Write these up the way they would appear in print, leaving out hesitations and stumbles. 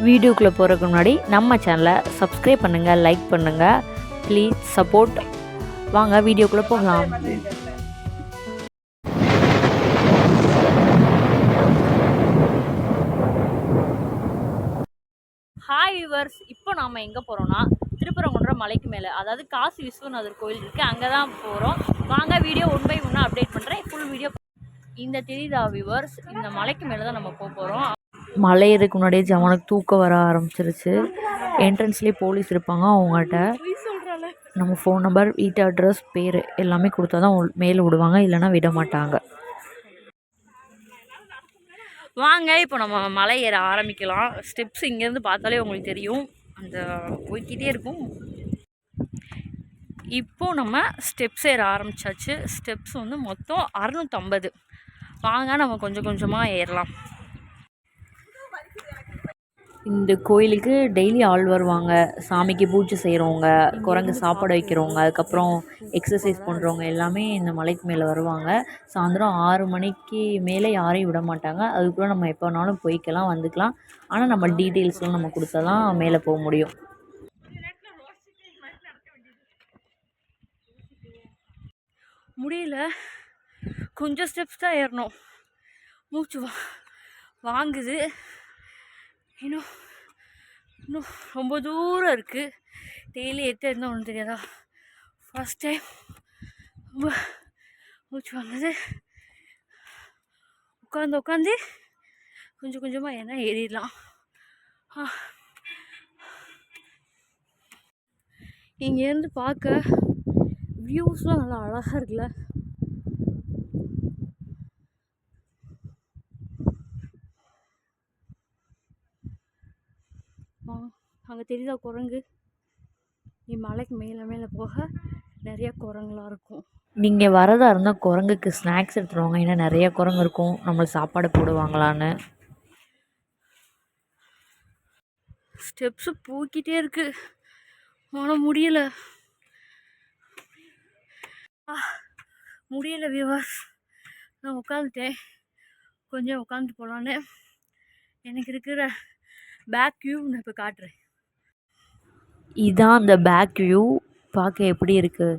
வீடியோக்குள்ளே போகிறதுக்கு முன்னாடி நம்ம சேனலை சப்ஸ்கிரைப் பண்ணுங்கள், லைக் பண்ணுங்கள், ப்ளீஸ் சப்போர்ட். வாங்க வீடியோக்குள்ளே போகலாம். ஹாய் வியூவர்ஸ், இப்போ நாம் எங்கே போகிறோன்னா திருப்பரங்குன்றம் மலைக்கு மேலே, அதாவது காசி விஸ்வநாதர் கோயில் இருக்குது, அங்கே தான் போகிறோம். வாங்க வீடியோ 1 by 1 அப்டேட் பண்ணுறேன். ஃபுல் வீடியோ இந்த தெரியுதா வியூவர்ஸ், இந்த மலைக்கு மேலே தான் நம்ம போகிறோம். மலை ஏறதுக்கு முன்னாடியே ஜவானுக்கு தூக்கம் வர ஆரம்பிச்சிருச்சு. என்ட்ரன்ஸ்லேயே போலீஸ் இருப்பாங்க, அவங்கள்ட்ட நம்ம ஃபோன் நம்பர், வீட்டு அட்ரஸ், பேர் எல்லாமே கொடுத்தா தான் மேலே விடுவாங்க, இல்லைன்னா விட மாட்டாங்க. வாங்க இப்போ நம்ம மலை ஏற ஆரம்பிக்கலாம். ஸ்டெப்ஸ் இங்கேருந்து பார்த்தாலே உங்களுக்கு தெரியும், அந்த போய்கிட்டே இருக்கும். இப்போது நம்ம ஸ்டெப்ஸ் ஏற ஆரம்பித்தாச்சு. ஸ்டெப்ஸ் வந்து மொத்தம் 650. வாங்க நம்ம கொஞ்சம் கொஞ்சமாக ஏறலாம். இந்த கோயிலுக்கு டெய்லி ஆள் வருவாங்க. சாமிக்கு பூஜை செய்கிறவங்க, குரங்கு சாப்பாடு வைக்கிறவங்க, அதுக்கப்புறம் எக்ஸசைஸ் பண்ணுறவங்க எல்லாமே இந்த மலைக்கு மேலே வருவாங்க. சாயந்தரம் 6 மணிக்கு மேலே யாரையும் விட மாட்டாங்க. அதுக்குள்ளே நம்ம எப்போ வேணாலும் போய்க்கலாம், வந்துக்கலாம். ஆனால் நம்ம டீட்டெயில்ஸ்லாம் நம்ம கொடுத்தா தான் மேலே போக முடியும். முடியல, கொஞ்சம் ஸ்டெப்ஸ் தான் ஏறணும். மூச்சு வாங்குது. இன்னும் ரொம்ப தூரம் இருக்குது. டெய்லி எத்த இருந்தால் ஒன்றும் தெரியாதா? ஃபஸ்ட் டைம் ரொம்ப மூச்சு வாங்குது. உட்காந்து கொஞ்சம் கொஞ்சமாக என்ன ஏறிடலாம். இங்கேருந்து பார்க்க வியூஸ்லாம் நல்லா அழகாக இருக்குல்ல. அங்கே தெரியுதா குரங்கு? மலைக்கு மேலே போக நிறைய குரங்குலாம் இருக்கும். நீங்கள் வரதா இருந்தால் குரங்குக்கு ஸ்நாக்ஸ் எடுத்துருவாங்க, ஏன்னா நிறைய குரங்கு இருக்கும், நம்மளுக்கு சாப்பாடு போடுவாங்களான்னு. ஸ்டெப்ஸு போய்கிட்டே இருக்கு, ஆனால் முடியலை வியூவர்ஸ். நான் உட்காந்துட்டேன். கொஞ்சம் உட்காந்து போகலான்னு. எனக்கு இருக்கிற பேக் வியூ நான் இப்போ காட்டுறேன். இதுதான் அந்த பேக் வியூ. பார்க்க எப்படி இருக்குது?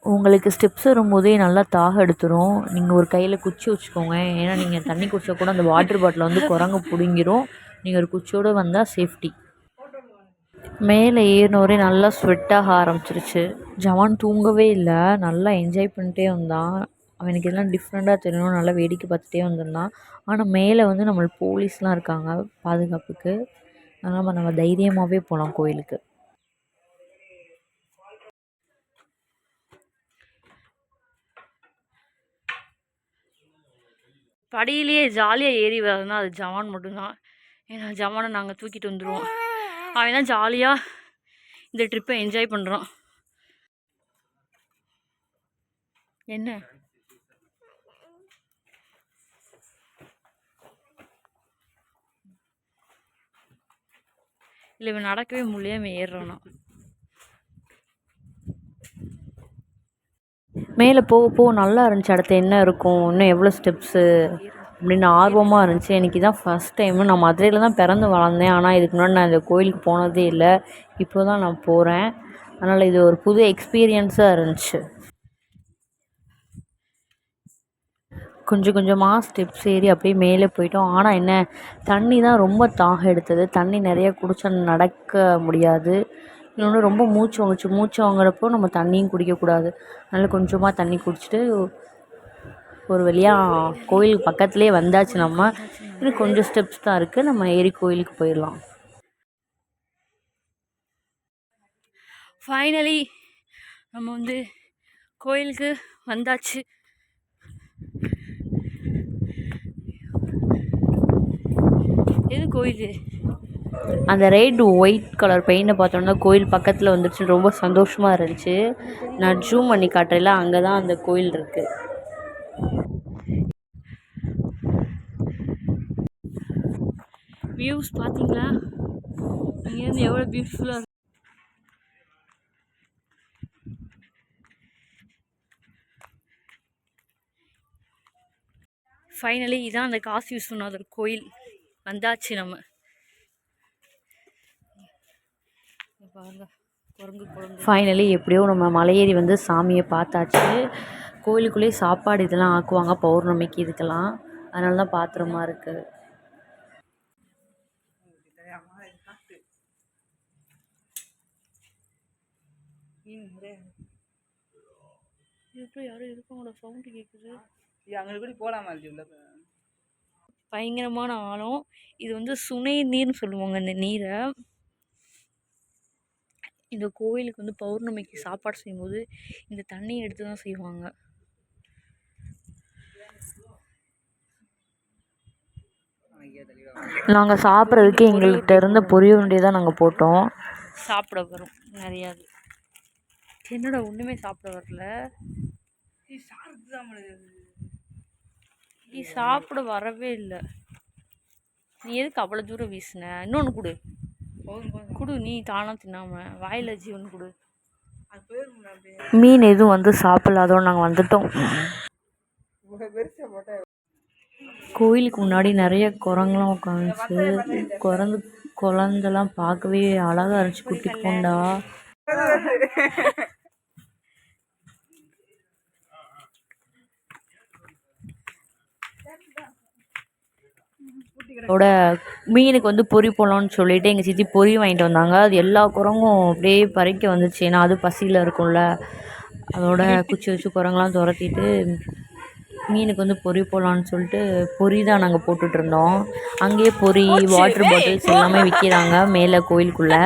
உங்களுக்கு ஸ்டெப்ஸ் வரும்போதே நல்லா தாகம் எடுத்துரும். நீங்கள் ஒரு கையில் குச்சி வச்சுக்கோங்க, ஏன்னா நீங்கள் தண்ணி குடிச்சா கூட அந்த வாட்டர் பாட்டில் வந்து குரங்கு பிடுங்கிரும். நீங்கள் ஒரு குச்சியோடு வந்தால் சேஃப்டி. மேலே ஏறினோரே நல்லா ஸ்வெட்டாக ஆரம்பிச்சிருச்சு. ஜவான் தூங்கவே இல்லை, நல்லா என்ஜாய் பண்ணிட்டே வந்தான். அவனுக்கு எல்லாம் டிஃப்ரெண்ட்டாக தெரியணும், நல்லா வேடிக்கை பார்த்துட்டே வந்திருந்தான். ஆனால் மேலே வந்து நம்மளுக்கு போலீஸ்லாம் இருக்காங்க பாதுகாப்புக்கு, அதனால் நம்ம தைரியமாகவே போகலாம் கோயிலுக்கு. படியிலேயே ஜாலியாக ஏறி வரதுன்னா அது ஜவான் மட்டும்தான். ஏன்னா ஜவானை நாங்கள் தூக்கிட்டு வந்துடுவோம். அவன் தான் ஜாலியாக இந்த ட்ரிப்பை என்ஜாய் பண்ணுறான். என்ன இல்லை, இவன் நடக்கவே முடியாம ஏறுறானா. மேலே போக நல்லா இருந்துச்சு. அடுத்து என்ன இருக்கும், இன்னும் எவ்வளோ ஸ்டெப்ஸு அப்படின்னு ஆர்வமாக இருந்துச்சு. எனக்கு இதான் ஃபஸ்ட் டைமு. நான் மதுரையில் தான் பிறந்து வளர்ந்தேன், ஆனால் இதுக்கு முன்னாடி நான் இந்த கோயிலுக்கு போனதே இல்லை. இப்போ தான் நான் போகிறேன், அதனால் இது ஒரு புது எக்ஸ்பீரியன்ஸாக இருந்துச்சு. கொஞ்சம் கொஞ்சமாக ஸ்டெப்ஸ் ஏறி அப்படியே மேலே போயிட்டோம். ஆனால் என்ன, தண்ணி தான் ரொம்ப தாகம் எடுத்தது. தண்ணி நிறையா குடித்தா நடக்க முடியாது. இன்னொன்று ரொம்ப மூச்சு வாங்குறப்போ நம்ம தண்ணியும் குடிக்கக்கூடாது. அதனால் கொஞ்சமாக தண்ணி குடிச்சிட்டு ஒரு வழியாக கோயில் பக்கத்துலேயே வந்தாச்சு. நம்ம இன்னும் கொஞ்சம் ஸ்டெப்ஸ் தான் இருக்குது, நம்ம ஏறி கோயிலுக்கு போயிடலாம். ஃபைனலி நம்ம வந்து கோயிலுக்கு வந்தாச்சு. எது கோயில்? அந்த ரெட் ஒயிட் கலர் பெயிண்டை பார்த்தோன்னா கோயில் பக்கத்தில் வந்துருச்சு. ரொம்ப சந்தோஷமாக இருந்துச்சு. நான் ஜூம் பண்ணி காட்டுறேன்ல, அங்கே தான் அந்த கோயில் இருக்குது. வியூஸ் பார்த்தீங்களா? இங்கேருந்து எவ்வளோ பியூட்டிஃபுல்லாக இருக்கு. ஃபைனலி இதான் அந்த காசி விஸ்வநாதர் கோயில். வந்தாச்சு நம்ம. பாருங்க குரங்கு குரங்கு. ஃபைனலி எப்படியோ நம்ம மலையேறி வந்து சாமியை பார்த்தாச்சு. கோயிலுக்குள்ளேயே சாப்பாடு இதெல்லாம் ஆக்குவாங்க பௌர்ணமிக்கு இதுக்கெல்லாம், அதனால தான் பாத்திரமா இருக்குது. யாரும் இருக்கவங்களோட சவுண்டு கேட்குது. அங்கே கூட போகலாமா? பயங்கரமான ஆழம். இது வந்து சுனை நீர்னு சொல்லுவாங்க இந்த நீரை. இந்த கோயிலுக்கு வந்து பௌர்ணமிக்கு சாப்பாடு செய்யும்போது இந்த தண்ணியை எடுத்து தான் செய்வாங்க. நாங்கள் சாப்பிட்றதுக்கு எங்கள்கிட்ட இருந்த பொரிய உருண்டையை தான் நாங்கள் போட்டோம். சாப்பிட வரும் நிறையா. என்னடா ஒன்றுமே சாப்பிட வரல. நீ சாப்பிட வரவே இல்லை. நீ எதுக்கு அவ்வளோ தூரம் வீசின? இன்னொன்று கொடு கொடு, நீ தானாக தின்னாம வாயில் ஜீவன் கொடு. மீன் எதுவும் வந்து சாப்பிடலாதோன்னு நாங்கள் வந்துட்டோம். கோயிலுக்கு முன்னாடி நிறைய குரங்குலாம் உட்காந்துச்சு. குழந்தெல்லாம் பார்க்கவே அழகாக இருந்துச்சு, குட்டி கொண்டா. அதோட மீனுக்கு வந்து பொறி போடலான்னு சொல்லிட்டு எங்கள் சித்தி பொறி வாங்கிட்டு வந்தாங்க. அது எல்லா குரங்கும் அப்படியே பறிக்க வந்துச்சு, ஏன்னா அது பசியில் இருக்கும்ல. அதோட குச்சி வச்சு குரங்கெலாம் துரத்திட்டு மீனுக்கு வந்து பொறி போடலான்னு சொல்லிட்டு பொறி தான் நாங்கள் போட்டுட்ருந்தோம். அங்கேயே பொறி, வாட்டர் பாட்டில்ஸ் எல்லாமே விற்கிறாங்க மேலே கோயிலுக்குள்ளே.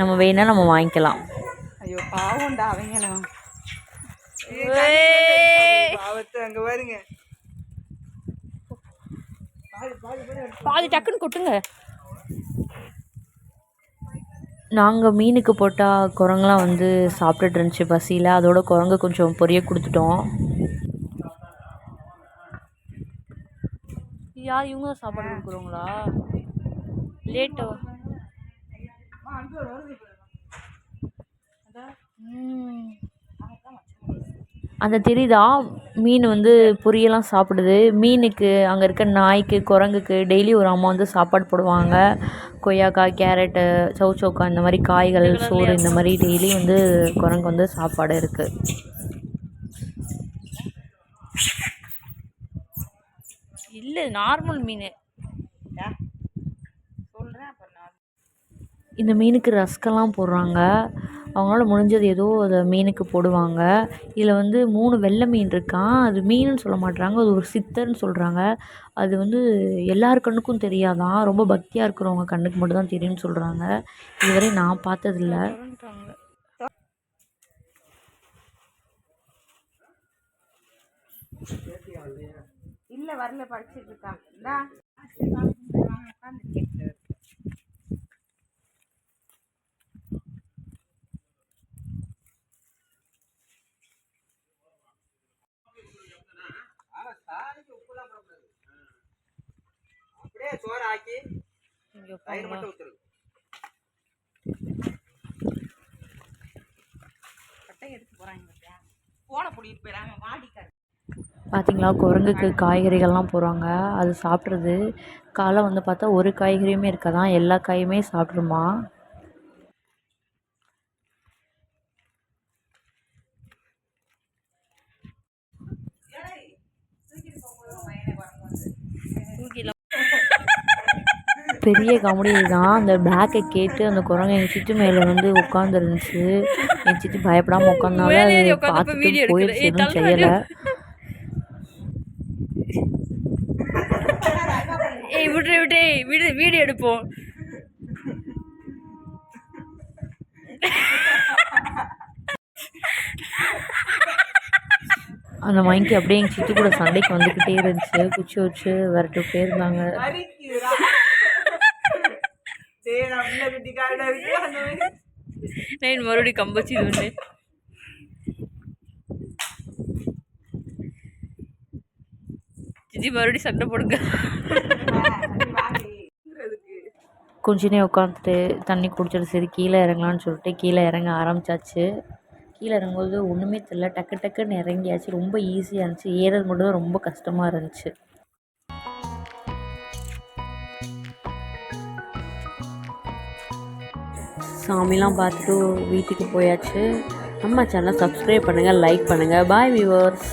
நம்ம வேணால் நம்ம வாங்கிக்கலாம். ஐயோ பாவம்டா அவங்களும். அங்கே பாருங்க, பாதி டக்குன்னு கொட்டுங்க. நாங்கள் மீனுக்கு போட்டால் குரங்கெலாம் வந்து சாப்பிட்டுட்டு இருந்துச்சு பசியில். அதோட குரங்கு கொஞ்சம் பொரிய கொடுத்துட்டோம். யார் இவங்க தான் சாப்பாடு கொடுக்குறவங்களா? லேட்டோ. அந்த தெரியுதா மீன் வந்து பொரியெல்லாம் சாப்பிடுது. மீனுக்கு, அங்கே இருக்க நாய்க்கு, குரங்குக்கு டெய்லி ஒரு அம்மா வந்து சாப்பாடு போடுவாங்க. கொய்யாக்காய், கேரட்டு, சவுச்சோக்கா, இந்த மாதிரி காய்கள், சோறு, இந்த மாதிரி டெய்லி வந்து குரங்கு வந்து சாப்பாடு இருக்குது. இல்லை நார்மல் மீன். இந்த மீனுக்கு ரஸ்கெல்லாம் போடுறாங்க. அவங்களால முடிஞ்சது ஏதோ அதை மீனுக்கு போடுவாங்க. இதில் வந்து 3 வெள்ளை மீன் இருக்கான். அது மீனுன்னு சொல்ல மாட்றாங்க, அது ஒரு சித்தர்னு சொல்கிறாங்க. அது வந்து எல்லார் கண்ணுக்கும் தெரியாதான், ரொம்ப பக்தியாக இருக்கிறவங்க கண்ணுக்கு மட்டும் தான் தெரியும்னு சொல்கிறாங்க. இதுவரை நான் பார்த்ததில்ல. இல்லை வரல, படிச்சுட்டு இருக்கான். அப்படியே சோறு ஆக்கி தயிர் மட்டும் ஊத்துரு. கட்டை எடுத்து போறாங்க, போன புடிட்டு போயிடாம வாடிக்காரு. பார்த்திங்களா, குரங்குக்கு காய்கறிகள்லாம் போடுறாங்க, அது சாப்பிட்றது. காலை வந்து பார்த்தா ஒரு காய்கறியுமே இருக்காதான், எல்லா காயுமே சாப்பிட்ருமா. பெரிய காமெடி தான். அந்த பேக்கை கேட்டு அந்த குரங்கு எங்கள் சித்து மேலே வந்து உட்காந்துருந்துச்சு. என் சித்தி பயப்படாமல் உட்காந்தாலும் அது பார்த்துட்டு போயிடுச்சு, எதுவும் செய்யலை. ஏய் விடு விடு விடு, வீடியோ எடுப்போம். அந்த மைக்கி அப்படியே எங்கள் சித்தி கூட சண்டைக்கு வந்துக்கிட்டே இருந்துச்சு. குச்சி வச்சு விரட்டிட்டே இருந்தாங்க. நான் மறுபடியும் கம்பச்சி இது ஜிஜி மறுபடியும் சண்டை போடுங்க. கொஞ்ச நேரம் உட்காந்துட்டு தண்ணி குடிச்சிட்டு சரி கீழே இறங்கலான்னு சொல்லிட்டு கீழே இறங்க ஆரம்பித்தாச்சு. கீழே இறங்கும்போது ஒன்றுமே தெரியல, டக்கு டக்குன்னு இறங்கியாச்சு. ரொம்ப ஈஸியாக இருந்துச்சு, ஏறது மட்டும் தான் ரொம்ப கஷ்டமாக இருந்துச்சு. சாமிலாம் பார்த்துட்டு வீட்டுக்கு போயாச்சு. நம்ம சேனலை சப்ஸ்கிரைப் பண்ணுங்கள், லைக் பண்ணுங்கள். பாய் வியூவர்ஸ்.